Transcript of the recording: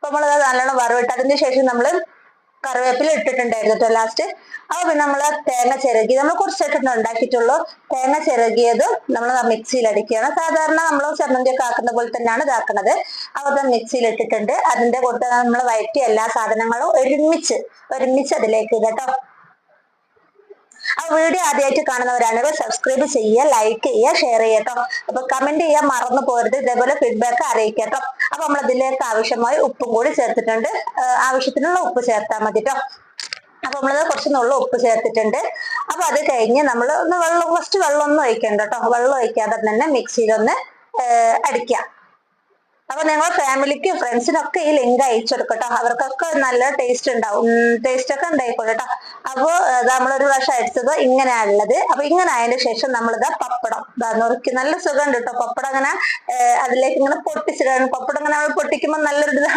നമ്മൾ നല്ലോണം വറവിട്ട് അതിന് ശേഷം നമ്മൾ കറിവേപ്പില ഇട്ടിട്ടുണ്ടായിരുന്നു കേട്ടോ ലാസ്റ്റ്. അപ്പൊ പിന്നെ നമ്മൾ തേങ്ങ ചിരകി, നമ്മൾ കുറച്ചായിട്ടൊന്നും ഉണ്ടാക്കിയിട്ടുള്ളൂ. തേങ്ങ ചിരകിയത് നമ്മൾ മിക്സിയിൽ അടിക്കുകയാണ്. സാധാരണ നമ്മൾ ചമ്മന്തിയൊക്കെ ആക്കുന്ന പോലെ തന്നെയാണ് ഇതാക്കുന്നത്. അപ്പൊ അത് മിക്സിയിൽ ഇട്ടിട്ടുണ്ട്. അതിന്റെ കൂടെ നമ്മൾ വഴറ്റിയ എല്ലാ സാധനങ്ങളും ഒരുമിച്ച് അതിലേക്ക് കേട്ടോ. ആ വീഡിയോ ആദ്യമായിട്ട് കാണുന്നവരാണെങ്കിൽ സബ്സ്ക്രൈബ് ചെയ്യുക, ലൈക്ക് ചെയ്യുക, ഷെയർ ചെയ്യട്ടോ. അപ്പൊ കമന്റ് ചെയ്യാൻ മറന്നു പോകരുത്. ഇതേപോലെ ഫീഡ്ബാക്ക് അറിയിക്കട്ടോ. അപ്പൊ നമ്മൾ ഇതിലേക്ക് ആവശ്യമായി ഉപ്പും കൂടി ചേർത്തിട്ടുണ്ട്. ആവശ്യത്തിനുള്ള ഉപ്പ് ചേർത്താൽ മതി കേട്ടോ. അപ്പൊ നമ്മളത് കുറച്ച് നുള്ള ഉപ്പ് ചേർത്തിട്ടുണ്ട്. അപ്പൊ അത് കഴിഞ്ഞ് നമ്മൾ ഒന്ന് ഫസ്റ്റ് വെള്ളം ഒന്നും ഒഴിക്കണ്ട കേട്ടോ. വെള്ളം ഒഴിക്കാതെ തന്നെ മിക്സിയിലൊന്ന് അടിക്കുക. അപ്പൊ നിങ്ങൾ ഫാമിലിക്കും ഫ്രണ്ട്സിനൊക്കെ ഈ ലിങ്ക് അയച്ചു കൊടുക്കട്ടോ. അവർക്കൊക്കെ നല്ല ടേസ്റ്റ് ഉണ്ടാവും, ടേസ്റ്റ് ഒക്കെ ഉണ്ടായിക്കോട്ടെ കേട്ടോ. അപ്പൊ നമ്മളൊരു പ്രാവശ്യം അടിച്ചത് ഇങ്ങനെയാണുള്ളത്. അപ്പൊ ഇങ്ങനെ ആയതിനു ശേഷം നമ്മളിതാ പപ്പടം നുറുക്കി, നല്ല സുഖമുണ്ട് കേട്ടോ പപ്പടം. അങ്ങനെ അതിലേക്ക് ഇങ്ങനെ പൊട്ടിച്ചിടാണ്. പപ്പടം ഇങ്ങനെ പൊട്ടിക്കുമ്പോൾ നല്ലൊരു